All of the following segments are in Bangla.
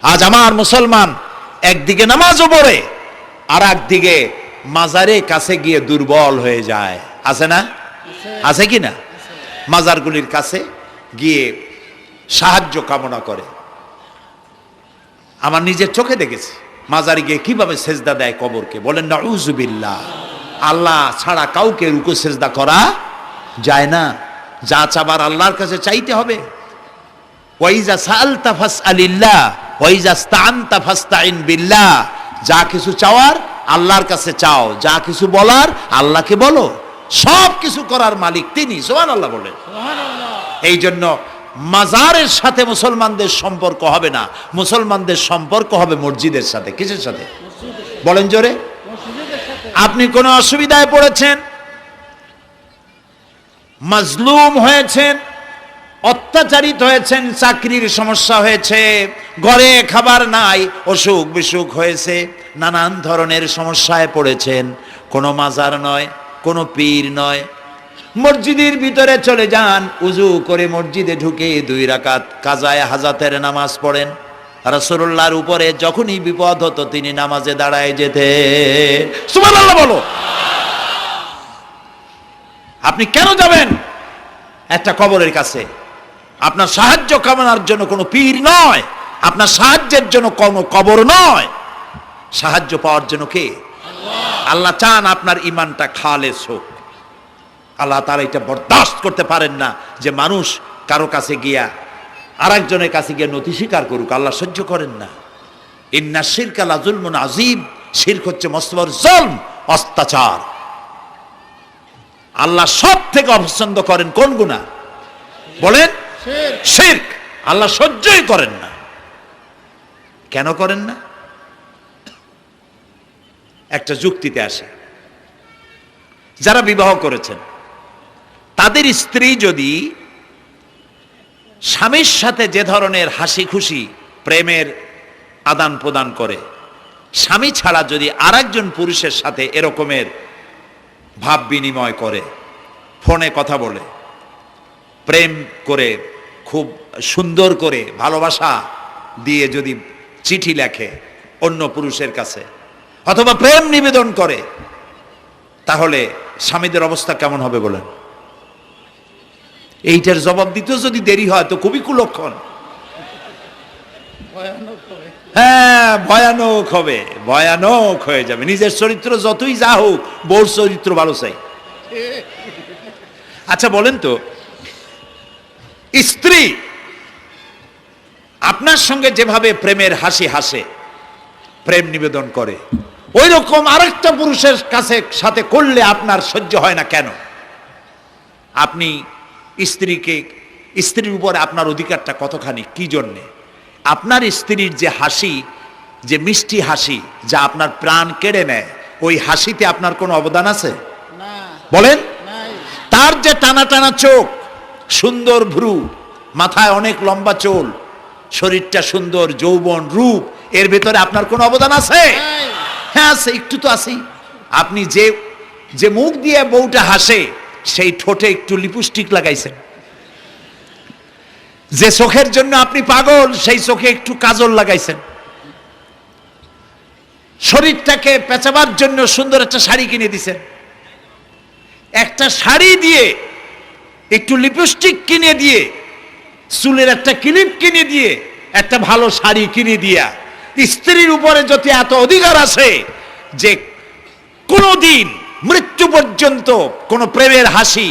আজ আমার মুসলমান একদিকে নামাজও পড়ে আর একদিকে মাজারের কাছে গিয়ে দুর্বল হয়ে যায়। আছে না? আছে কি না? মাজারগুলির কাছে গিয়ে সাহায্য কামনা করে। আমার নিজের চোখে দেখেছি মাজারে গিয়ে কিভাবে সেজদা দেয় কবরকে। বলেন নাউযুবিল্লাহ। আল্লাহ ছাড়া কাউকে রুকু সেজদা করা যায় না। যা চাবার আল্লাহর কাছে চাইতে হবে। ওয়াইজা সাআলতা ফাসআলিল্লাহ ওয়াইজা ইসতাআনতা ফাসতাইন বিল্লাহ। যা কিছু চাওয়ার আল্লাহর কাছে চাও, যা কিছু বলার আল্লাহকে বলো। সব কিছু করার মালিক তিনি। সুবহানাল্লাহ বলেন। এই জন্য মাজারের সাথে মুসলমানদের সম্পর্ক হবে না, মুসলমানদের সম্পর্ক হবে মসজিদের সাথে। কিসের সাথে? বলেন জোরে। আপনি কোন অসুবিধায় পড়েছেন, মাজলুম হয়েছেন, অত্যাচারিত হয়েছেন, চাকরির সমস্যা হয়েছে, ঘরে খাবার নাই, অসুখ বিসুখ হয়েছে, নানান ধরনের সমস্যায় পড়েছেন, কোনো মাজার নয়, কোনো পীর নয়, মসজিদের ভিতরে চলে যান, উজু করে মসজিদে ঢুকে 2 রাকাত কাজায়ে হাজাতের নামাজ পড়েন। রাসূলুল্লাহর উপরে যখনই বিপদ হতো তিনি নামাজে দাঁড়ায় যেতেন। সুবহানাল্লাহ বলো। আপনি কেন যাবেন একটা কবরের কাছে? আপনার সাহায্য কামনার জন্য কোনো পীর নয়, আপনার সাহায্যের জন্য কোনো কবর নয়। সাহায্য পাওয়ার জন্য কে? আল্লাহ চান আপনার ঈমানটা খালেস হোক। আল্লাহ তাআলা এটা বরদাস্ত করতে পারেন না যে মানুষ কারো কাছে গিয়া আরেকজনের কাছে গিয়ে নতি স্বীকার করুক। আল্লাহ সহ্য করেন না। ইন্না শিরকা লাযুলমুন আযীম। শিরক হচ্ছে মস্ত বড় জুলম, অত্যাচার। আল্লাহ সব থেকে অপছন্দ করেন কোন গুনাহ? বলেন শিরক। আল্লাহ সহ্যই করেন না। কেন করেন না? একটা যুক্তিতে আসে। যারা বিবাহ করেছেন তাদের স্ত্রী যদি স্বামীর সাথে যে ধরনের হাসি খুশি প্রেমের আদান প্রদান করে, স্বামী ছাড়া যদি আরেকজন পুরুষের সাথে এরকমের ভাব বিনিময় করে, ফোনে কথা বলে, প্রেম করে, খুব সুন্দর করে ভালোবাসা দিয়ে যদি চিঠি লেখে অন্য পুরুষের কাছে অথবা প্রেম নিবেদন করে, তাহলে স্বামীদের অবস্থা কেমন হবে বলেন? এইটার জবাব দিতেও যদি দেরি হয় তো খুবই কুলক্ষণ। হ্যাঁ, ভয়ানক হবে, ভয়ানক হয়ে যাবে। নিজের চরিত্র যতই যা হোক, বউর চরিত্র ভালো চাই। আচ্ছা বলেন তো, স্ত্রী আপনার সঙ্গে যেভাবে প্রেমের হাসি হাসে, প্রেম নিবেদন করে, ওই রকম আরেকটা পুরুষের কাছে সাথে করলে আপনার সহ্য হয় না কেন? আপনি স্ত্রীর উপরে আপনার অধিকারটা কতখানি, কি জন্যে? আপনার স্ত্রীর যে হাসি, যে মিষ্টি হাসি, যা আপনার প্রাণ কেড়ে নেয়, ওই হাসিতে আপনার কোনো অবদান আছে? বলেন। তার যে টানা টানা চোখ, সুন্দর ভ্রু, মাথায় অনেক লম্বা চুল, শরীরটা সুন্দর, যৌবন, রূপ, এর ভেতরে আপনার কোনো অবদান আছে? হ্যাঁ আছে, একটু তো আছেই। আপনি যে মুখ দিয়ে বউটা হাসে, সেই ঠোঁটে একটু লিপস্টিক লাগাইছেন। যে চোখের জন্য আপনি পাগল, সেই চোখে একটু কাজল লাগাইছেন। শরীরটাকে পেঁচাবার জন্য সুন্দর একটা শাড়ি কিনে দিছেন। একটা শাড়ি দিয়ে, একটু লিপস্টিক কিনে দিয়ে, চুলের একটা ক্লিপ কিনে দিয়ে, একটা ভালো শাড়ি কিনে দিয়া স্ত্রীর উপরে যদি এত অধিকার আছে যে কোনোদিন মৃত্যু পর্যন্ত কোন প্রেমের হাসি,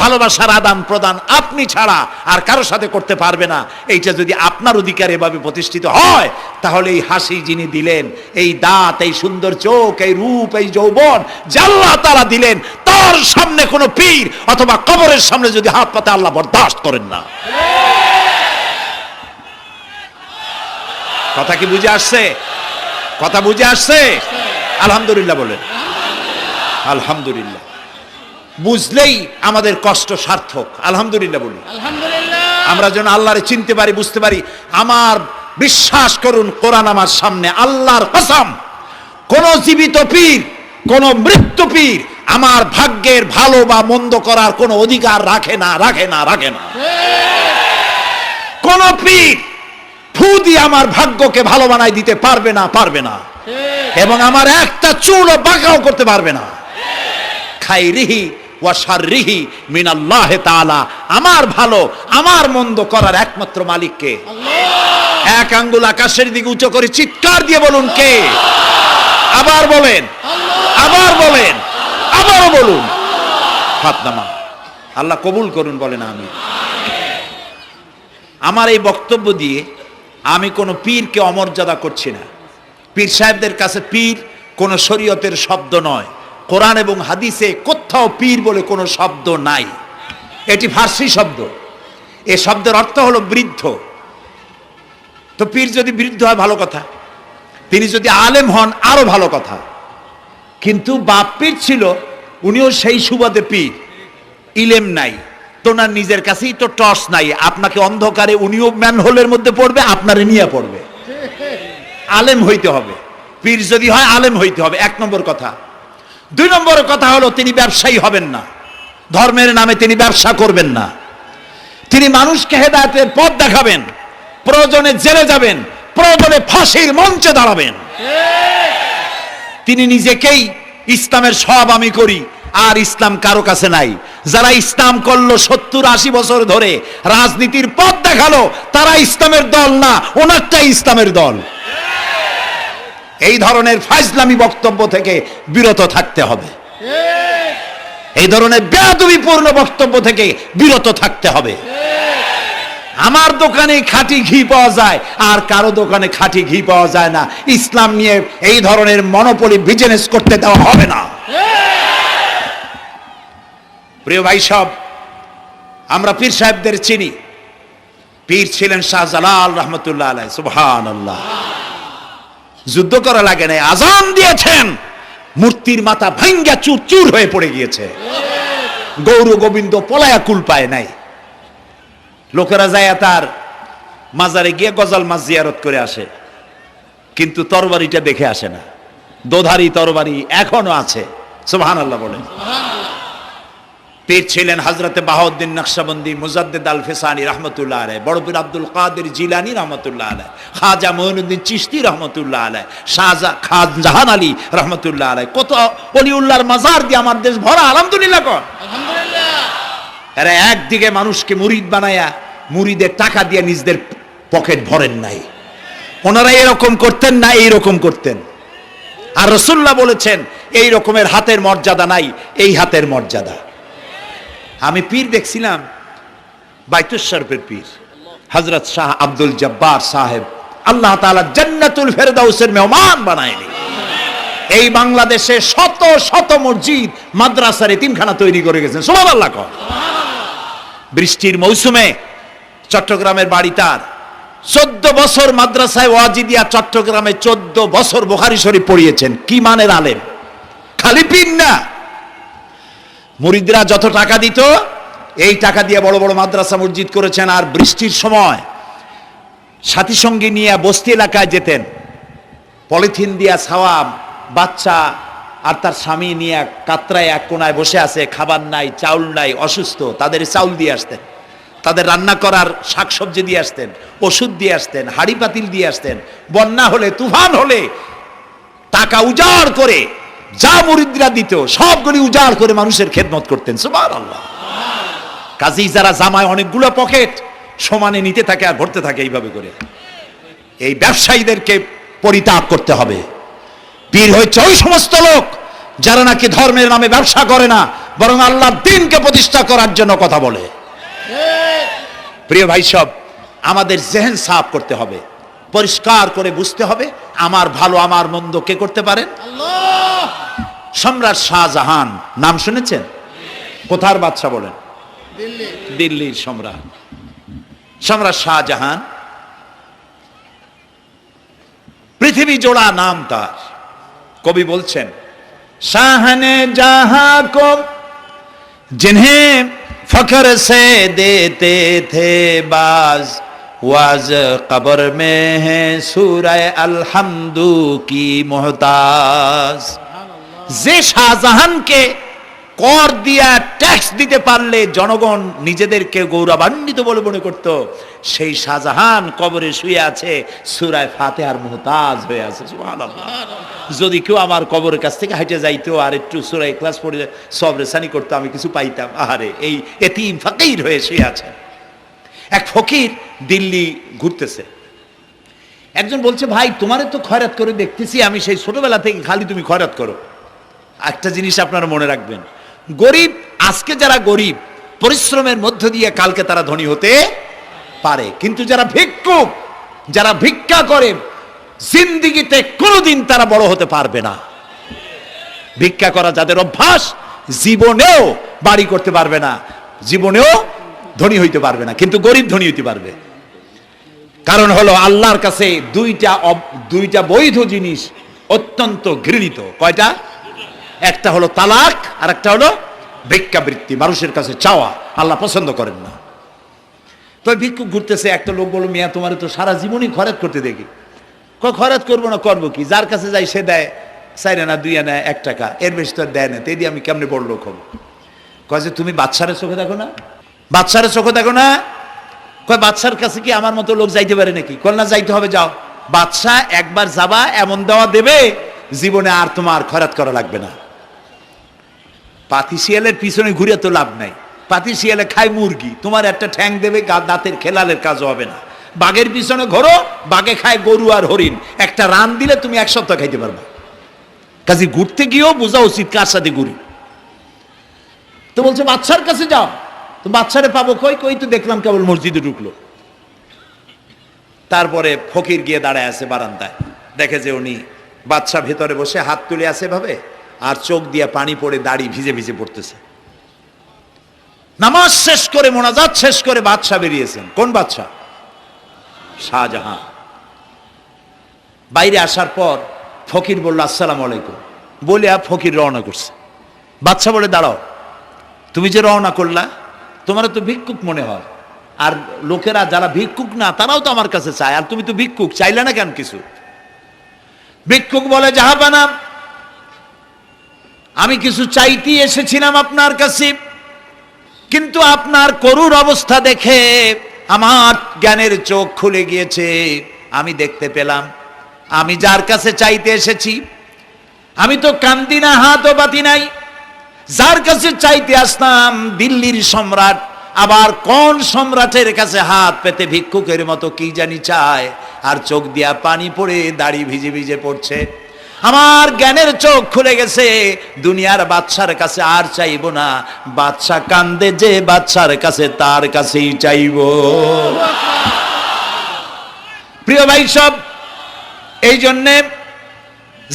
ভালোবাসার আদান প্রদান আপনি ছাড়া আর কারো সাথে করতে পারবে না, এইটা যদি আপনার অধিকার এভাবে প্রতিষ্ঠিত হয়, তাহলে এই হাসি যিনি দিলেন, এই দাঁত, এই সুন্দর চোখ, এই রূপ, এই যৌবন যে আল্লাহ তাআলা দিলেন, তার সামনে কোনো পীর অথবা কবরের সামনে যদি হাত পাতে আল্লাহ বরদাস্ত করেন না। কথা কি বুঝে আসছে? কথা বুঝে আসছে? আলহামদুলিল্লাহ বলেন। আলহামদুলিল্লাহ। বুঝলেই আমাদের কষ্ট সার্থক। আলহামদুলিল্লাহ বলি। আমরা যেন আল্লাহরে চিনতে পারি, বুঝতে পারি। আমার বিশ্বাস করুন, কোরআন আমার সামনে, আল্লাহর কসম, কোন জীবিত পীর, কোন মৃত্যু পীর আমার ভাগ্যের ভালো বা মন্দ করার কোন অধিকার রাখে না, রাখে না, রাখে না। কোন পীর ফু দিয়ে আমার ভাগ্যকে ভালো বানাই দিতে পারবে না, পারবে না, এবং আমার একটা চুলও বাঁকাও করতে পারবে না। খাইরিহি ওয়া শাররিহি মিনাল্লাহ তাআলা, আমার ভালো আমার মন্দ করার একমাত্র মালিক কে? এক আঙ্গুল আকাশের দিকে উঁচু করে চিৎকার দিয়ে বলুন কে? আবার বলেন, আবার বলেন, আবারও বলুন। হাত নামা। আল্লাহ কবুল করুন, বলেন আমিন। আমার এই বক্তব্য দিয়ে আমি কোনো পীরকে অমর্যাদা করছি না। পীর সাহেবদের কাছে পীর কোনো শরীয়তের শব্দ নয়। কোরআন এবং হাদিসে কোথাও পীর বলে কোনো শব্দ নাই। এটি ফার্সি শব্দ। এই শব্দের অর্থ হলো বৃদ্ধ। তো পীর যদি বৃদ্ধ হয় ভালো কথা, তিনি যদি আলেম হন আরো ভালো কথা। কিন্তু বাপ পীর ছিল, উনিও সেই সুবাদে পীর। ইলেম নাই, তোনার নিজের কাছেই তো টর্চ নাই। আপনাকে অন্ধকারে উনিও ম্যানহোলের মধ্যে পড়বে, আপনারে নিয়ে পড়বে। আলেম হইতে হবে, পীর যদি হয় আলেম হইতে হবে, এক নম্বর কথা। দুই নম্বর কথা হলো তিনি ব্যবসায়ী হবেন না। ধর্মের নামে তিনি ব্যবসা করবেন না। তিনি মানুষকে হেদায়েতের পথ দেখাবেন। প্রয়োজনে জেলে যাবেন, প্রয়োজনে ফাঁসির মঞ্চে দাঁড়াবেন। তিনি নিজেকেই ইসলামের সব আমি করি, আর ইসলাম কারো কাছে নাই। যারা ইসলাম করলো 70-80 বছর ধরে, রাজনীতির পথ দেখালো, তারা ইসলামের দল না, ওনারটাই ইসলামের দল। এই ধরনের ফাজলামি বক্তব্য থেকে বিরত থাকতে হবে। এই ধরনের বেয়াদবিপূর্ণ বক্তব্য থেকে বিরত থাকতে হবে। আমার দোকানে খাঁটি ঘি পাওয়া যায়, আর কারো দোকানে খাঁটি ঘি পাওয়া যায় না। ইসলাম নিয়ে এই ধরনের মনোপলি বিজনেস করতে দেওয়া হবে না। প্রিয় ভাই সব, আমরা পীর সাহেবদের চিনি। পীর ছিলেন শাহজালাল রহমতুল্লাহ আলাইহি। সুবহানাল্লাহ। যুদ্ধ করা লাগে না, আজান দিয়েছেন, মূর্তির মাথা ভাঙ্গা চুর চুর হয়ে পড়ে গিয়েছে। গৌর গোবিন্দ পলায়া কুল পায় নাই। লোকেরা যায় তার মাজারে গিয়ে গজাল মাছ জিয়ারত করে আসে, কিন্তু তরবারিটা দেখে আসে না। দোধারি তরবারি এখনো আছে। সুবহানাল্লাহ বলেন। পীর ছিলেন হযরতে বাহাউদ্দিন নকশবন্দি, মুজাদ্দিদ আল ফিসানি রহমতুল্লাহ আলাইহি, বড় পীর আব্দুল কাদের জিলানী রহমতুল্লাহ আলাইহি, খাজা মঈনুদ্দিন চিশতি রহমতুল্লাহ আলাইহি, খানজাহান আলী রহমতুল্লাহ আলাইহি। কত ওলিউল্লাহর মাজার দিয়ে আমার দেশ ভরা। আলহামদুলিল্লাহ কর। আলহামদুলিল্লাহ। এরা একদিকে মানুষকে মুরিদ বানায়া মুরিদের টাকা দিয়ে নিজেদের পকেট ভরেন নাই। ওনারা এরকম করতেন না, এইরকম করতেন। আর রাসূলুল্লাহ বলেছেন এই রকমের হাতের মর্যাদা নাই, এই হাতের মর্যাদা। আমি পীর দেখছিলাম, বাইতুল শরফের পীর হযরত শাহ আব্দুল জব্বার সাহেব, আল্লাহ তাআলা জান্নাতুল ফেরদাউসের মেহমান বানায়নি। এই বাংলাদেশে শত শত মসজিদ, মাদ্রাসার এতিমখানা তৈরি করে গেছেন। সুবহানাল্লাহ কর। বৃষ্টির মৌসুমে চট্টগ্রামের বাড়ি তার, 14 বছর মাদ্রাসায় ওয়াজিদিয়া চট্টগ্রামে 14 বছর বুখারী শরীফ পড়িয়েছেন। কি মানের আলেম, খালি পীর না। মুরিদরা যত টাকা দিত, এই টাকা দিয়ে বড় বড় মাদ্রাসা মসজিদ করেছেন। আর বৃষ্টির সময় সাথী সঙ্গী নিয়ে বস্তি এলাকায় যেতেন, পলিথিন দিয়া ছাওয়া, বাচ্চা আর তার স্বামী নিয়ে কাতরায় এক কোনায় বসে আছে, খাবার নাই, চাউল নাই, অসুস্থ, তাদের চাউল দিয়ে আসতেন, তাদের রান্না করার শাকসবজি দিয়ে আসতেন, ওষুধ দিয়ে আসতেন, হাড়ি পাতিল দিয়ে আসতেন। বন্যা হলে, তুফান হলে টাকা উজাড় করে যা মুরিদরা দিত সবগুলি উজাড় করে মানুষের খেদমত করতেন। সুবহানাল্লাহ। কাজী যারা জামায় অনেকগুলো পকেট সমানে নিতে থাকে আর ভরতে থাকে এইভাবে করে, এই ব্যবসায়ীদেরকে পরিত্যাগ করতে হবে। পীর হচ্ছে ওই সমস্ত লোক যারা নাকি ধর্মের নামে ব্যবসা করে না, বরং আল্লাহর দ্বীনকে প্রতিষ্ঠা করার জন্য কথা বলে। প্রিয় ভাই সব, আমাদের জেহেন সাফ করতে হবে, পরিষ্কার করে বুঝতে হবে আমার ভালো আমার মন্দ কে করতে পারেন? আল্লাহ। সম্রাট শাহজাহান নাম শুনেছেন? কোথার বাদশা বলেন? দিল্লির সম্রাট। সম্রাট শাহজাহান পৃথিবী জোড়া নাম তার। কবি বলছেন, শাহনে জাহাं को जिन्हें फख्र से देते थे बाज, वाज कब्र में है सूरह अलहम्दु की मोहताज। যে শাহজাহানকে কর দিয়া ট্যাক্স দিতে পারলে জনগণ নিজেদেরকে গৌরবান্বিত বলে মনে করত। সেই শাহজাহান কবরে শুয়ে আছে, সূরা ফাতিহার মুহতাজ হয়ে আছে। সুবহানাল্লাহ। যদি কেউ আমার কবরের কাছ থেকে হেঁটে যাইতো আর একটু সূরা ইখলাস পড়ে সবরেসানি করতো, আমি কিছু পাইতাম। আহারে, এই এতিম ফকির হয়ে শুয়ে আছে। এক ফকির দিল্লি ঘুরতেছে, একজন বলছে, ভাই তোমারে তো খয়রাত করে দেখতেছি আমি সেই ছোটবেলা থেকে, খালি তুমি খয়রাত করো। একটা জিনিস আপনারা মনে রাখবেন, গরিব, আজকে যারা গরিব পরিশ্রমের মধ্য দিয়ে কালকে তারা ধনী হতে পারে, কিন্তু যারা ভিক্ষুক, যারা ভিক্ষা করে, জিন্দেগিতে কোনোদিন তারা বড় হতে পারবে না। ভিক্ষা করা যাদের অভ্যাস, জীবনেও বাড়ি করতে পারবে না, জীবনেও ধনী হইতে পারবে না, কিন্তু গরিব ধনী হইতে পারবে। কারণ হলো আল্লাহর কাছে দুইটা বৈধ জিনিস অত্যন্ত ঘৃণিত। কয়টা? একটা হলো তালাক, আর একটা হলো ভিক্ষাবৃত্তি, মানুষের কাছে চাওয়া। আল্লাহ পছন্দ করেন না। তো ভিক্ষুক ঘুরতেছে, একটা লোক বলল, মিয়া তোমার তো সারা জীবনই খরচ করতে দেখি। খরচ করবো না, করবো কি? যার কাছে যাই সে দেয় 4 আনা 2 আনা 1 টাকা, এর বেশি তো দেয় না। তেদি আমি কেমনে বড় লোক হবো? কয় যে তুমি বাদশারের চোখে দেখো না, বাদশারের চোখে দেখো না। কয় বাদশার কাছে কি আমার মতো লোক যাইতে পারে নাকি? কল না, যাইতে হবে, যাও। বাদশাহ একবার যাবা, এমন দেওয়া দেবে জীবনে আর তোমার খয়রাত করা লাগবে না। পাতি শিয়ালের পিছনে ঘুরে তো লাভ নাই। পাতি শিয়ালে খায় মুরগি, তোমার একটা ঠ্যাং দেবে, দাঁতের খেলালের কাজ হবে না। বাঘের পিছনে ঘোরো, বাঘে খায় গরু আর হরিণ, একটা রান দিলে তুমি 1 সপ্তাহ খাইতে পারবা। কাজে ঘুরতে গিয়েও বোঝা উচিত কার সাথে ঘুরি। তো বলছে বাদশার কাছে যাও। তো বাদশারে পাবো কই? কই তো দেখলাম কেবল মসজিদে ঢুকলো। তারপরে ফকির গিয়ে দাঁড়ায় আছে বারান্দায়, দেখে যে উনি বাদশা ভেতরে বসে হাত তুলে আছে ভাবে, আর চোখ দিয়ে পানি পড়ে দাড়ি ভিজে ভিজে পড়তেছে। নামাজ শেষ করে, মোনাজাত শেষ করে বাদশা বেরিয়েছেন। কোন বাদশা? শাহজাহান। বাইরে আসার পর ফকির বলল, আসসালামু আলাইকুম বলে ফকির রওনা করছে। বাদশা বলে, দাঁড়াও, তুমি যে রওনা করলা, তোমার তো ভিক্ষুক মনে হয়, আর লোকেরা যারা ভিক্ষুক না তারাও তো আমার কাছে চায়, আর তুমি তো ভিক্ষুক, চাইলে না কেন কিছু? ভিক্ষুক বলে, জাহাপানা, আমি কিছু চাইতে এসেছিলাম আপনার কাছে, কিন্তু আপনার করুণ অবস্থা দেখে আমার জ্ঞানের চোখ খুলে গিয়েছে। আমি দেখতে পেলাম আমি যার কাছে চাইতে এসেছি, আমি তো কান্দি না, হাতও বাতি নাই। যার কাছে চাইতে আসলাম দিল্লির সম্রাট, আবার কোন সম্রাটের কাছে হাত পেতে ভিক্ষুকের মতো কি জানি চায়, আর চোখ দিয়া পানি পড়ে দাড়ি ভিজে ভিজে পড়ছে। আমার জ্ঞানের চোখ খুলে গেছে, দুনিয়ার বাদশার কাছে আর চাইব না। বাদশা কান্দে যে বাদশার কাছে, তার কাছেই চাইব। প্রিয় ভাই সব, এই জন্যে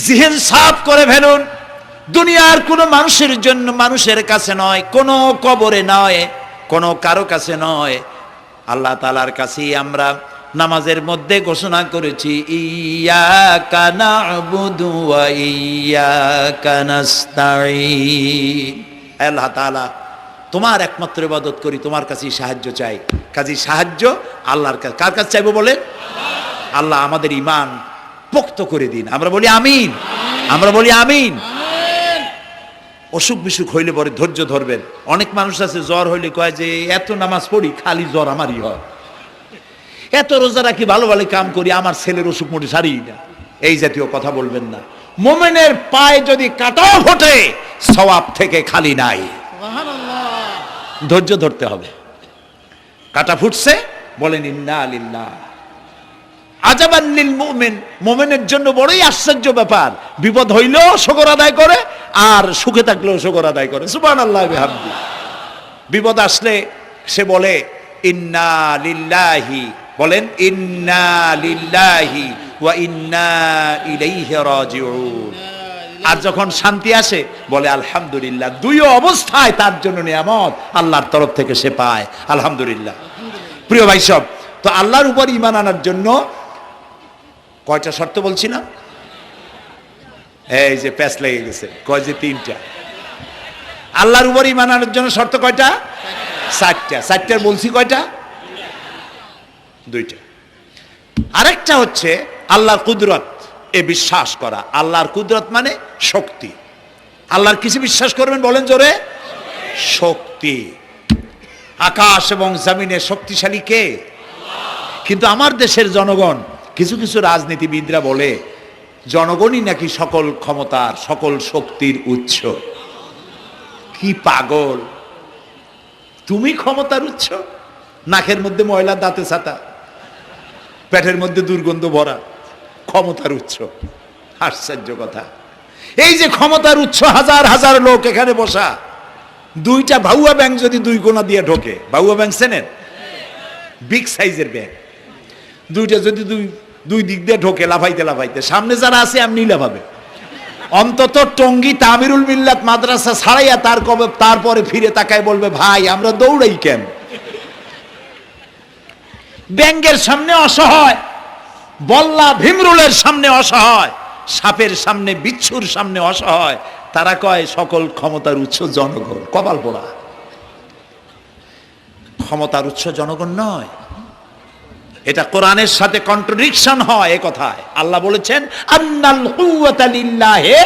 জিহ্ন সাফ করে ফেলুন। দুনিয়ার কোনো মানুষের জন্য, মানুষের কাছে নয়, কোনো কবরে নয়, কোনো কারো কাছে নয়, আল্লাহ তাআলার কাছেই আমরা নামাজের মধ্যে ঘোষণা করেছি, ইয়্যাকা না'বুদু ওয়া ইয়্যাকা নাস্তাঈন। আল্লাহ তাআলা, তোমার একমাত্র ইবাদত করি, তোমার কাছেই সাহায্য চাই। কাজেই সাহায্য আল্লাহর কাছে। কার কাছে চাইবো বলেন? আল্লাহ আমাদের ঈমান পোক্ত করে দিন। আমরা বলি আমিন, আমরা বলি আমিন। অসুখ বিসুখ হইলে পরে ধৈর্য ধরবেন। অনেক মানুষ আছে জ্বর হইলে কয় যে এত নামাজ পড়ি খালি জ্বর আমারই হয়, এত রোজা রাখি, ভালো ভালো কাম করি, আমার ছেলের অসুখ মোটে সারি না। এই জাতীয় কথা বলবেন না। মুমিনের পায়ে যদি কাঁটাও ফোটে, সওয়াব থেকে খালি নাই। ধৈর্য ধরতে হবে। কাঁটা ফুটছে, বলেন ইন্না লিল্লাহ। আজাবান লিল মুমিন, মুমিনের জন্য বড়ই আশ্চর্য ব্যাপার, বিপদ হইলেও শুকর আদায় করে, আর সুখে থাকলেও শুকর আদায় করে। সুবহানাল্লাহ বিহামদি। বিপদ আসলে সে বলে ইন্না লিল্লাহি, বলেন ইন্না লিল্লাহি ওয়া ইন্না ইলাইহি রাজিউন। আর যখন শান্তি আসে বলে আলহামদুলিল্লাহ। দুই অবস্থায় তার জন্য নিয়ামত আল্লাহর তরফ থেকে সে পায়, আলহামদুলিল্লাহ। প্রিয় ভাই সব, তো আল্লাহর উপর ঈমান আনার জন্য কয়টা শর্ত বলছিলাম? এই যে প্যাচ লেগে গেছে, কয় যে 3টা। আল্লাহর উপর ঈমান আনার জন্য শর্ত কয়টা? 4টা। 4টার বলছি কয়টা? 2টা। আরেকটা হচ্ছে আল্লাহর কুদরত, এ বিশ্বাস করা। আল্লাহর কুদরত মানে শক্তি। আল্লাহর কিছু বিশ্বাস করবেন, বলেন জোরে। শক্তি। আকাশ এবং জমিনে শক্তিশালী কে? কিন্তু আমার দেশের জনগণ, কিছু কিছু রাজনীতিবিদরা বলে জনগণই নাকি সকল ক্ষমতার, সকল শক্তির উৎস। কি পাগল! তুমি ক্ষমতার উৎস? নাকের মধ্যে ময়লা, দাঁতে ছাতা, পেটের মধ্যে দুর্গন্ধ ভরা, ক্ষমতার উৎস? আশ্চর্য কথা। এই যে ক্ষমতার উৎস, হাজার হাজার লোক এখানে বসা, দুইটা ভাউয়া ব্যাংক যদি দুই কোণা দিয়ে ঢোকে, ভাউয়া ব্যাংক চেনেন? বিগ সাইজের ব্যাংক, দুইটা যদি দুই দিক দিয়ে ঢোকে লাফাইতে লাফাইতে, সামনে যারা আছে এমনি লাফাবে। অন্তত টঙ্গী তামিরুল মিল্লাত মাদ্রাসা ছাড়াইয়া তারপরে ফিরে তাকায় বলবে, ভাই আমরা দৌড়াই কেন? ব্যাংকের সামনে অসহায়, বল্লা ভীমরুলের সামনে অসহায়, সাপের সামনে, বিচ্ছুর সামনে অসহায়, তারা কয় সকল ক্ষমতার উৎস জনগণ। কপাল পোড়া! ক্ষমতার উৎস জনগণ নয়। এটা কোরআনের সাথে কন্ট্রাডিকশন হয় এ কথায়। আল্লাহ বলেছেন আন্নাল কুওয়াতা লিল্লাহি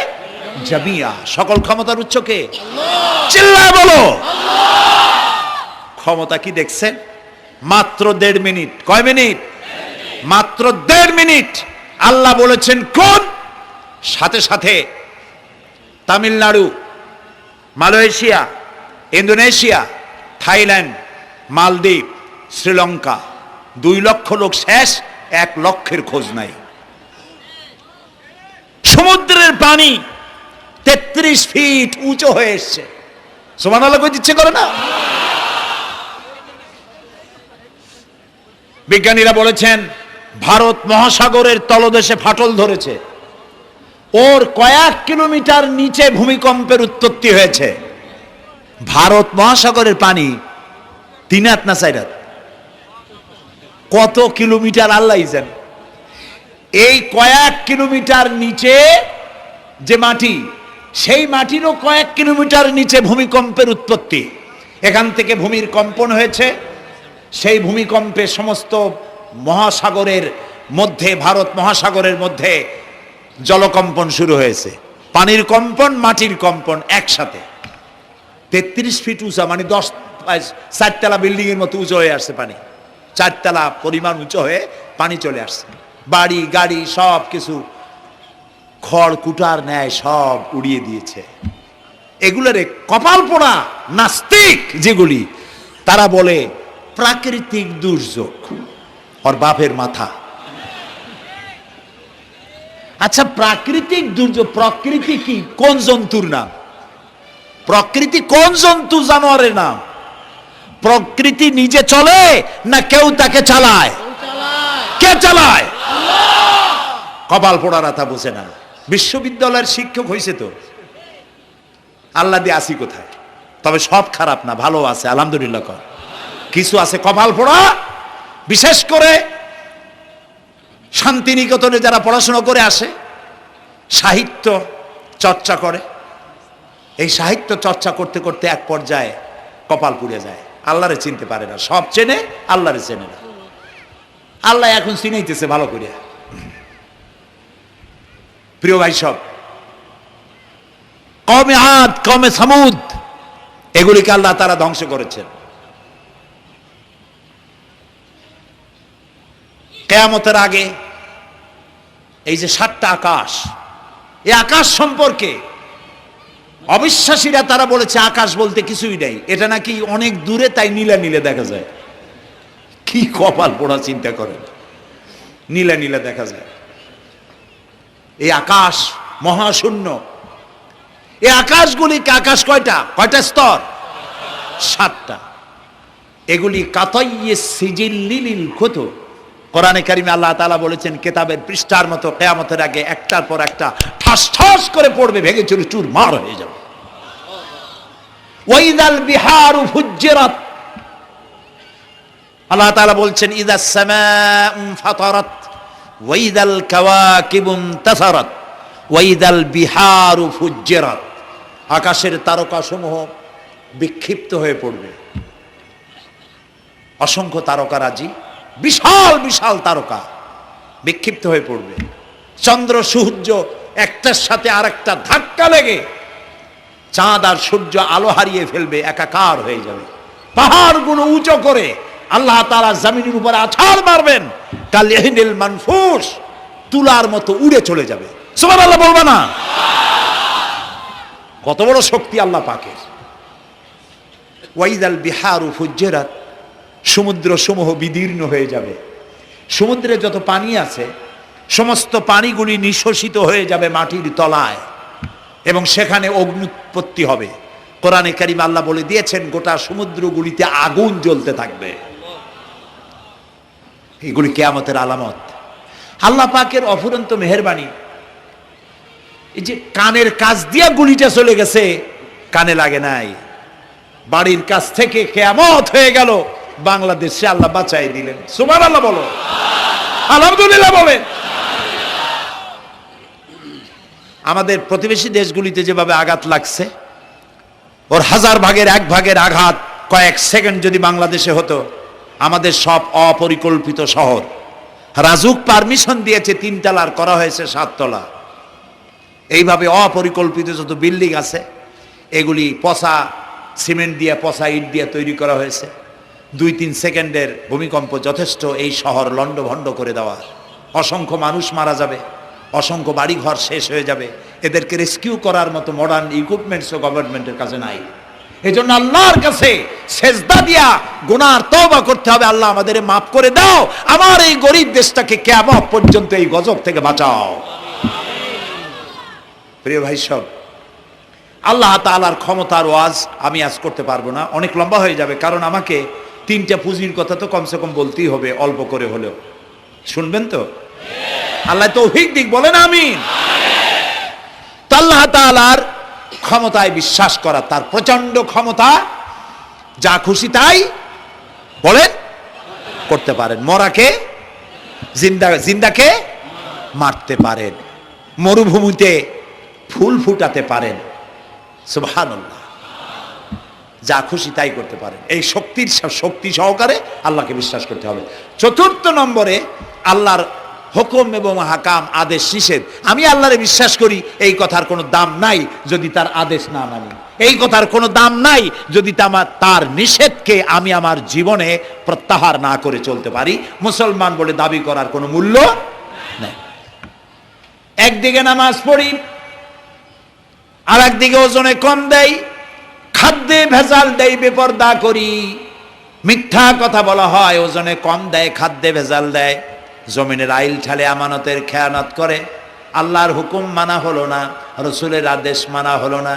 জামিয়া, সকল ক্ষমতার উৎস কে? আল্লাহ। চিল্লায় বলো আল্লাহ। ক্ষমতা কি দেখছেন? মাত্র 1.5 মিনিট। কয় মিনিট? মাত্র 1.5 মিনিট। আল্লাহ বলেছেন কোন? সাথে সাথে তামিলনাড়ু, মালয়েশিয়া, ইন্দোনেশিয়া, থাইল্যান্ড, মালদ্বীপ, শ্রীলঙ্কা, 2 লক্ষ লোক শেষ, 1 লক্ষের খোঁজ নাই। সমুদ্রের পানি 33 ফিট উঁচু হয়ে এসছে। সুবহানাল্লাহ কই দিচ্ছে করে না? বিজ্ঞানীরা বলেছেন ভারত মহাসাগরের তলদেশে ফাটল ধরেছে, ওর কয়েক কিলোমিটার নিচে ভূমিকম্পের উৎপত্তি হয়েছে। ভারত মহাসাগরের পানি 3 হাত না 4 হাত? কত কিলোমিটার আল্লাহ জানে। এই কয়েক কিলোমিটার নিচে যে মাটি, সেই মাটিরও কয়েক কিলোমিটার নিচে ভূমিকম্পের উৎপত্তি। এখান থেকে ভূমির কম্পন হয়েছে, সেই ভূমিকম্পে সমস্ত মহাসাগরের মধ্যে, ভারত মহাসাগরের মধ্যে জলকম্পন শুরু হয়েছে। পানির কম্পন, মাটির কম্পন একসাথে। 33 ফিট উঁচা, মানে 4 তলা বিল্ডিং এর মতো উঁচু হয়ে আসছে পানি। 4 তলা পরিমাণ উঁচু হয়ে পানি চলে আসছে। বাড়ি গাড়ি সব কিছু খড় কুটার ন্যায় সব উড়িয়ে দিয়েছে। এগুলোরে কপাল পোড়া নাস্তিক যেগুলি, তারা বলে প্রাকৃতিক দুর্যোগ। ওর বাপের মাথা। আচ্ছা, প্রাকৃতিক দুর্যোগ, প্রকৃতি কি? কোন জন্তুর নাম? প্রকৃতি কোন জন্তু জানোয়ারের নাম? প্রকৃতি নিজে চলে না কেউ তাকে চালায়? কে চালায়? কপাল পোড়ারা তা বোঝে না। বিশ্ববিদ্যালয়ের শিক্ষক হয়েছে তো, আল্লাহ দিয়ে আসি কোথায়? তবে সব খারাপ না, ভালো আছে আলহামদুলিল্লাহ। কিছু আছে কপাল পোড়া, বিশেষ করে শান্তিনিকেতনে যারা পড়াশোনা করে আসে, সাহিত্য চর্চা করে, এই সাহিত্য চর্চা করতে করতে এক পর্যায়ে কপাল পুড়ে যায়, আল্লাহরে চিনতে পারে না। সব চেনে, আল্লাহরে চেনে না। আল্লাহ এখন চিনাইতেছে ভালো করে। প্রিয় ভাই সব, কওমে আদ, কওমে সামুদ, এগুলিকে আল্লাহ তারা ধ্বংস করেছেন। কিয়ামতের আগে এই যে 7টা আকাশ, এই আকাশ সম্পর্কে অবিশ্বাসীরা তারা বলেছে আকাশ বলতে কিছুই নেই, এটা নাকি অনেক দূরে, তাই নীলা নীলে দেখা যায়। কি কপাল পোড়া চিন্তা করেন, নীলা নীলা দেখা যায়। এই আকাশ মহাশূন্য। এই আকাশগুলিকে, আকাশ কয়টা? কয়টা স্তর? 7টা। এগুলি কাতাইয়ে সিজিল্লিল কুতুব। কোরআনে কারিমে আল্লাহ তাআলা বলেছেন কিতাবের পৃষ্ঠার মতো কিয়ামতের আগে একটার পর একটা ঠাস ঠাস করে পড়বে, ভেঙে চুরে চুরমার হয়ে যাবে। ওয়াইদাল বিহারু ফুজ্জিরাত, আল্লাহ তাআলা বলছেন ইদাস সামাউ ফাতারাত ওয়াইদাল কাওয়াকিবু ইনতাসারাত ওয়াইদাল বিহারু ফুজ্জিরাত। আকাশের তারকাসমূহ বিক্ষিপ্ত হয়ে পড়বে। অসংখ্য তারকারাজি, বিশাল বিশাল তারকা বিক্ষিপ্ত হয়ে পড়বে। চন্দ্র সূর্য একটার সাথে আরেকটা ধাক্কা লেগে চাঁদ আর সূর্য আলো হারিয়ে ফেলবে, একাকার হয়ে যাবে। পাহাড়গুলো উঁচু করে আল্লাহ তাআলা জমিনের উপরে আছাড় মারবেন, কালিহিনিল মানফুস, তুলার মতো উড়ে চলে যাবে। সুবহানাল্লাহ বলবা না? কত বড় শক্তি আল্লাহ পাকের। ওয়াইদাল বিহারু ফুজ্জিরাত, সমুদ্র সমূহ বিদীর্ণ হয়ে যাবে। সমুদ্রে যত পানি আছে সমস্ত পানিগুলি নিঃশোষিত হয়ে যাবে মাটির তলায়, এবং সেখানে অগ্নুৎপত্তি হবে। কোরআনে কারিমে আল্লাহ বলে দিয়েছেন গোটা সমুদ্রগুলিতে আগুন জ্বলতে থাকবে। এগুলি কিয়ামতের আলামত। আল্লাহ পাকের অফুরন্ত মেহেরবানি। এই যে কানের কাছ দিয়ে গুলিটা চলে গেছে, কানে লাগে নাই, বাড়ির কাছ থেকে কিয়ামত হয়ে গেল, বাংলাদেশে আল্লাহ বাঁচাই দিলেন। সুবহানাল্লাহ বলো, আলহামদুলিল্লাহ বলেন। আমাদের প্রতিবেশী দেশগুলিতে যেভাবে আঘাত লাগছে, ওর 1000 ভাগের 1 ভাগের আঘাত কয়েক সেকেন্ড যদি বাংলাদেশে হতো, আমাদের সব অপরিকল্পিত শহর, রাজুক পারমিশন দিয়েছে 3 তলার, করা হয়েছে 7 তলা। এইভাবে অপরিকল্পিত যত বিল্ডিং আছে এগুলি পচা সিমেন্ট দিয়ে, পচা ইট দিয়ে তৈরি করা হয়েছে। 2-3 সেকেন্ডের ভূমিকম্প যথেষ্ট এই শহর লণ্ডভণ্ড করে দেওয়ার। অসংখ্য মানুষ মারা যাবে, অসংখ্য বাড়িঘর শেষ হয়ে যাবে। এদেরকে রেস্কিউ করার মতো মডার্ন ইকুইপমেন্টসও গভর্নমেন্টের কাছে নাই। এই জন্য আল্লাহর কাছে সেজদা দিয়া গুনার তওবা করতে হবে, আল্লাহ আমাদের মাফ করে দাও, আমার এই গরিব দেশটাকে কিয়ামত পর্যন্ত এই গজব থেকে বাঁচাও। প্রিয় ভাই সব, আল্লাহ তাআলার ক্ষমতার ওয়াজ আমি আজ করতে পারবো না, অনেক লম্বা হয়ে যাবে। কারণ আমাকে 3টা পুঁজির কথা তো কমসে কম বলতেই হবে, অল্প করে হলেও। শুনবেন তো? আল্লাহ তৌফিক দিক, বলেন আমিন। আল্লাহ তাআলার ক্ষমতায় বিশ্বাস করা, তার প্রচন্ড ক্ষমতা, যা খুশি তাই বলেন করতে পারেন। মরাকে জিন্দাকে মারতে পারেন, মরুভূমিতে ফুল ফুটাতে পারেন। সুবহানাল্লাহ, যা খুশি তাই করতে পারেন। এই শক্তি সহকারে আল্লাহকে বিশ্বাস করতে হবে। 4র্থ নম্বরে আল্লাহর হুকুম এবং হাকাম, আদেশ নিষেধ। আমি আল্লাহরে বিশ্বাস করি, এই কথার কোনো দাম নাই যদি তার আদেশ না মানি। এই কথার কোনো দাম নাই যদি তার নিষেধকে আমি আমার জীবনে প্রত্যাহার না করে চলতে পারি। মুসলমান বলে দাবি করার কোনো মূল্য নেই। একদিকে নামাজ পড়ি, আর একদিকে ওজনে কম দেয়, খাদ্যে ভেজাল দেয়, বেপরদা করি, মিথ্যা কথা বলা হয়, ওজনে কম দেয়, খাদ্যে ভেজাল দেয়, জমিনের আইল ঠালে আমানতের খেয়ানত করে। আল্লাহর হুকুম মানা হলো না, রসুলের আদেশ মানা হলো না।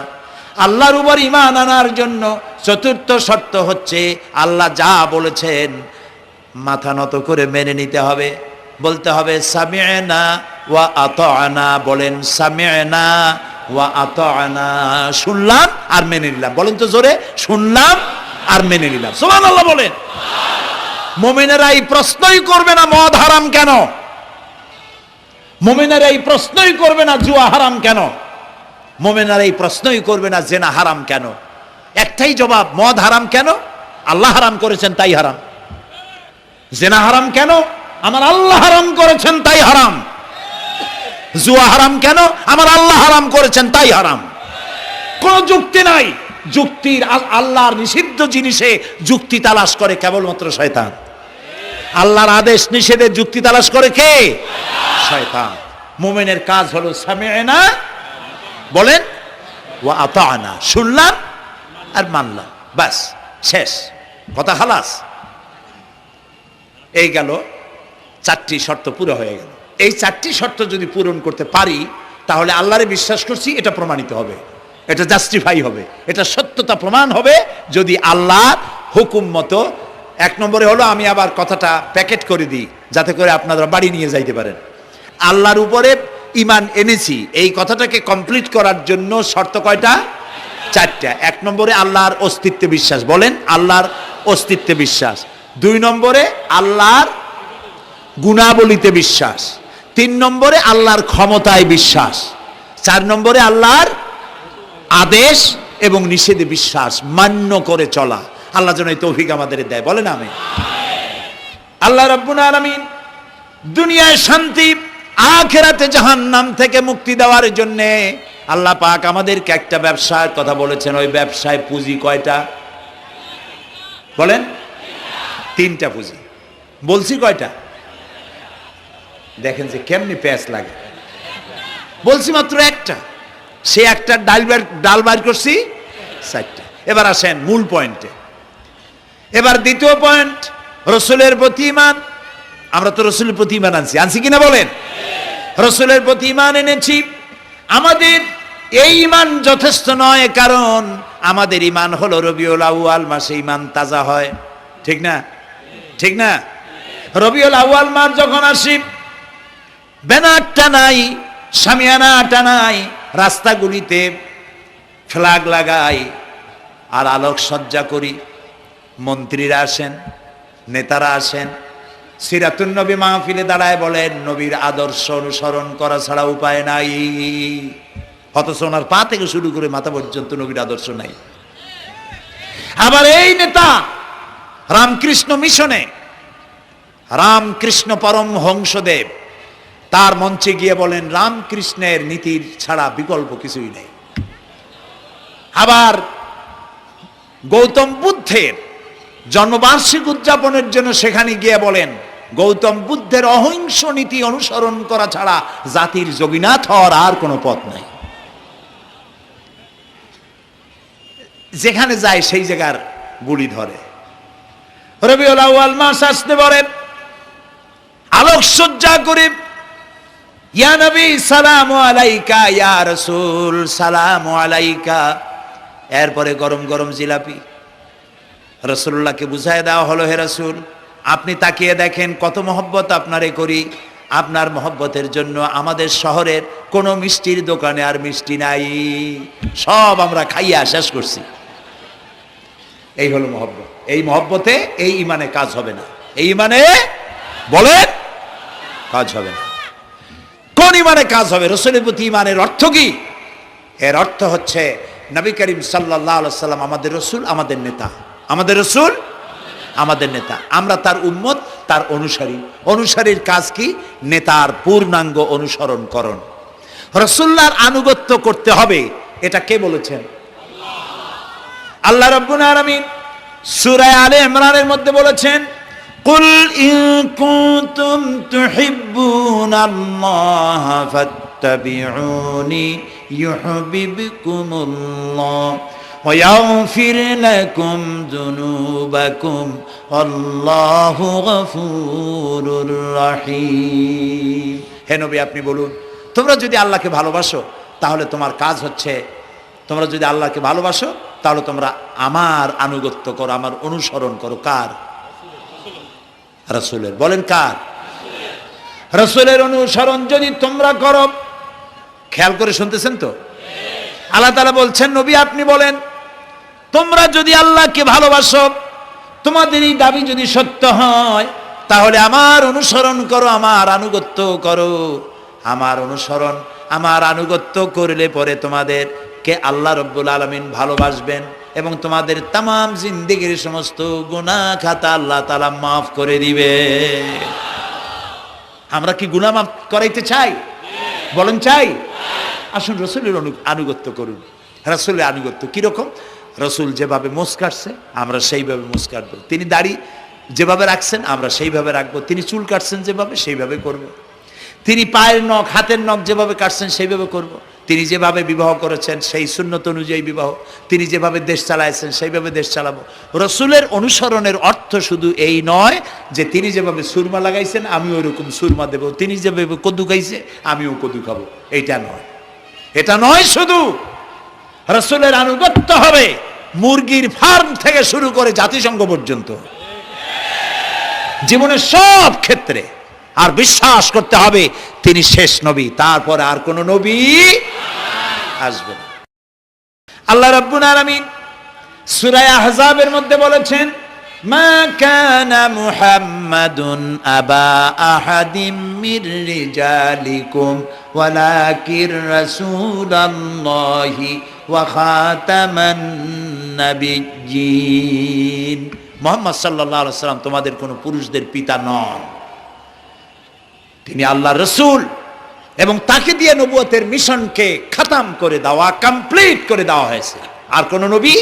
আল্লাহর উপর ঈমান আনার জন্য 4র্থ শর্ত হচ্ছে আল্লাহ যা বলেছেন মাথা নত করে মেনে নিতে হবে, বলতে হবে সামি'না ওয়া আতা'না। বলেন সামি'না ওয়া আতা'না, শুনলাম আর মেনে নিলাম। বলেন তো জোরে, শুনলাম আর মেনে নিলাম। সুবহানাল্লাহ বলেন। মুমিনেরা এই প্রশ্নই করবে না মদ হারাম কেন, মুমিনেরা এই প্রশ্নই করবে না জুয়া হারাম কেন, মুমিনেরা এই প্রশ্নই করবে না জেনা হারাম কেন। একটাই জবাব, মদ হারাম কেন? আল্লাহ হারাম করেছেন তাই হারাম। জেনা হারাম কেন? আমার আল্লাহ হারাম করেছেন তাই হারাম। জুয়া হারাম কেন? আমার আল্লাহ হারাম করেছেন তাই হারাম। কোন যুক্তি নাই। যুক্তির, আল্লাহর নিষিদ্ধ জিনিসে যুক্তি তালাশ করে কেবলমাত্র শয়তান। আল্লাহর আদেশ নিষেধের যুক্তি তালাশ করে কে? শয়তান। মুমিনের কাজ হলো সামি'না, বলেন, ওয়া আতা'না, শুনলাম আর মানলাম, বাস, শেষ কথা, খালাস। এই গেল 4টি শর্ত পুরো হয়ে গেল। এই 4টি শর্ত যদি পূরণ করতে পারি তাহলে আল্লাহরে বিশ্বাস করছি এটা প্রমাণিত হবে, এটা জাস্টিফাই হবে, এটা সত্যতা প্রমাণ হবে যদি আল্লাহর হুকুম মতো। 1 নম্বরে হলো, আমি আবার কথাটা প্যাকেট করে দিই যাতে করে আপনারা বাড়ি নিয়ে যাইতে পারেন। আল্লাহর উপরে ঈমান এনেছি, এই কথাটাকে কমপ্লিট করার জন্য শর্ত কয়টা? 4টা। 1 নম্বরে আল্লাহর অস্তিত্বে বিশ্বাস, বলেন আল্লাহর অস্তিত্বে বিশ্বাস। 2 নম্বরে আল্লাহর গুণাবলীতে বিশ্বাস। 3 নম্বরে আল্লাহর ক্ষমতায় বিশ্বাস। 4 নম্বরে আল্লাহর আদেশ এবং নিষেধে বিশ্বাস, মান্য করে চলা। আল্লাহ যেন এই তৌফিক আমাদের দেয়, বলেন আমিন। আল্লাহ রাব্বুল আলামিন দুনিয়ায় শান্তি, আখিরাতে জাহান্নাম থেকে মুক্তি দেওয়ার জন্য আল্লাহ পাক আমাদেরকে একটা ব্যবসার কথা বলেছেন, ওই ব্যবসায় পুঁজি কয়টা বলেন? 3টা পুঁজি। বলছি কয়টা? দেখেন যে কেমনি প্যাঁচ লাগে। বলছি মাত্র একটা, সে একটা ডাল বার করছি 4টা। এবার আসেন মূল পয়েন্টে। এবার দ্বিতীয় পয়েন্ট, রসুলের প্রতি ঈমান। আমরা তো রসুলের প্রতি ঈমান আনছি কিনা বলেন? রসুলের প্রতি ঈমান এনেছি। আমাদের এই ঈমান যথেষ্ট নয়, কারণ আমাদের ঈমান হলো রবিউল আউয়াল মাসে ঈমান তাজা হয়, ঠিক না? ঠিক না? রবিউল আউয়াল মাস যখন আসি, ব্যানারটা নাই, শামিয়ানাটা নাই, রাস্তাগুলিতে ফ্ল্যাগ লাগাই আর আলোকসজ্জা করি। মন্ত্রীরা আসেন, নেতারা আসেন, সিরাতুন নবী মাহফিলে দাঁড়ায় বলেন নবীর আদর্শ অনুসরণ করা ছাড়া উপায় নাই। অথচ ওনার পা থেকে শুরু করে মাথা পর্যন্ত নবীর আদর্শ নাই। আবার এই নেতা রামকৃষ্ণ মিশনে, রামকৃষ্ণ পরমহংসদেব তার মঞ্চে গিয়ে বলেন রামকৃষ্ণের নীতির ছাড়া বিকল্প কিছুই নেই। আবার গৌতম বুদ্ধের জন্মবার্ষিক উদযাপনের জন্য সেখানে গিয়ে বলেন গৌতম বুদ্ধের অহিংস নীতি অনুসরণ করা ছাড়া জাতির যোগীনাথ হওয়ার আর কোনো পথ নাই। যেখানে যায় সেই জায়গার গুলি ধরে। রবিউল আউয়াল মাস আসতে পারে, আলোকসজ্জা করে ইয়া নবী সালামু আলাইকা, ইয়া রাসূল সালামু আলাইকা। এরপরে গরম গরম জিলাপি রাসূলুল্লাহকে বুঝায় দেওয়া হলো, হে রাসূল আপনি তাকিয়ে দেখেন কত মহব্বত আপনারে করি, আপনার মহব্বতের জন্য আমাদের শহরের কোনো মিষ্টির দোকানে আর মিষ্টি নাই, সব আমরা খাইয়া শেষ করছি। এই হলো মহব্বত। এই মহব্বতে এই ঈমানে কাজ হবে না। এই ঈমানে বলেন কাজ হবে না। কোন ঈমানে কাজ হবে? রাসূলের প্রতি ঈমানের অর্থ কি? এর অর্থ হচ্ছে নবী করিম সাল্লাল্লাহু আলাইহি সাল্লাম আমাদের রাসূল, আমাদের নেতা। আমাদের রাসূল আমাদের নেতা, আমরা তার উম্মত, তার অনুসারী। অনুসারীর কাজ কি? নেতার পূর্ণাঙ্গ অনুসরণ করণ। রাসূলুল্লাহর আনুগত্য করতে হবে, এটা কে বলেছেন? আল্লাহ রাব্বুল আলামিন সূরা আলে ইমরানের মধ্যে বলেছেন কুল ইন কুনতুম তুহিব্বুনাল্লাহ ফাত্তাবিউনি ইউহিব্বুকুমুল্লাহ ওয়া ইয়াগফির লাকুম যুনুবাকুম আল্লাহু গফুরুর রহিম। হে নবী আপনি বলুন, তোমরা যদি আল্লাহকে ভালোবাসো তাহলে তোমার কাজ হচ্ছে, তোমরা যদি আল্লাহকে ভালোবাসো তাহলে তোমরা আমার আনুগত্য করো, আমার অনুসরণ করো। কার? রাসূলের। বলেন কার? রাসূলের অনুসরণ যদি তোমরা করো, খেয়াল করে শুনতেছেন তো? আল্লাহ তাআলা বলছেন নবী আপনি বলেন তোমরা যদি আল্লাহকে ভালোবাসো, তোমাদের এই দাবি যদি সত্য হয়, তাহলে আমার অনুসরণ করো, আমার আনুগত্য করো। আমার অনুসরণ, আমার আনুগত্য করলে পরে তোমাদেরকে আল্লাহ রাব্বুল আলামিন ভালোবাসবেন এবং তোমাদের তামাম জিন্দেগির সমস্ত গুনাহ খাতা আল্লাহ তাআলা মাফ করে দিবে। আমরা কি গুনাহ মাফ করাইতে চাই? বলেন চাই? আসুন রাসূলের আনুগত্য করুন। রাসূলের আনুগত্য কিরকম? রাসূল যেভাবে মোস কাটছে আমরা সেইভাবে মোস কাটবো। তিনি দাড়ি যেভাবে রাখছেন আমরা সেইভাবে রাখবো। তিনি চুল কাটছেন যেভাবে সেইভাবে করব। তিনি পায়ের নখ, হাতের নখ যেভাবে কাটছেন সেইভাবে করব। তিনি যেভাবে বিবাহ করেছেন সেই সুন্নত অনুযায়ী বিবাহ, তিনি যেভাবে দেশ চালাইছেন সেইভাবে দেশ চালাবো। রাসূলের অনুসরণের অর্থ শুধু এই নয় যে তিনি যেভাবে সুরমা লাগাইছেন আমি ওইরকম সুরমা দেব, তিনি যেভাবে কদু খাইছে আমিও কদু খাবো, এইটা নয়। এটা নয়, শুধু রাসূলের আনুগত্য হবে মুরগির ফার্ম থেকে শুরু করে জাতিসংঘ পর্যন্ত, জীবনের সব ক্ষেত্রে। আর বিশ্বাস করতে হবে তিনি শেষ নবী, তারপর আর কোন নবী আসবে না। আল্লাহ রাব্বুল আলামিন সূরা আহজাবের মধ্যে বলেছেন মা কানা মুহাম্মাদুন আবা আহাদিম মির রিজালিকুম ওয়ালাকির রাসূলুল্লাহি ওয়া খাতামান নাবিয়্যিন। মুহাম্মদ সাল্লাল্লাহু আলাইহি ওয়াসাল্লাম তোমাদের কোনো পুরুষদের পিতা নন, তিনি আল্লাহর রাসূল এবং তাকে দিয়ে নবুয়তের মিশনকে খতম করে দেওয়া, কমপ্লিট করে দেওয়া হয়েছে। আর কোন নবী,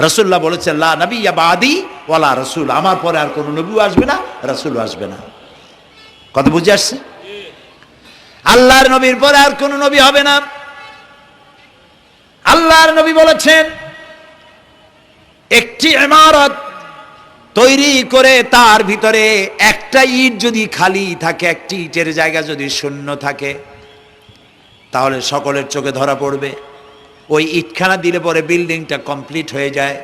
রাসূলুল্লাহ বলেছেন লা নবিয়্যা বাদি ওয়ালা রাসূল, আমার পরে আর কোন নবী আসবে না, রাসূল আসবে না। কথা বুঝে আসছে? আল্লাহর নবীর পরে আর কোন নবী হবে না। আল্লাহর নবী বলেছেন একটি ইমারত তৈরি করে তার ভিতরে একটা ইট যদি খালি থাকে, একটি ইটের জায়গা যদি শূন্য থাকে, তাহলে সকলের চোখে ধরা পড়বে। ওই ইটখানা দিলে পরে বিল্ডিংটা কমপ্লিট হয়ে যায়।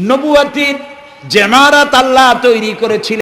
নবুয়তির যে ইমারত আল্লাহ তৈরি করেছিলেন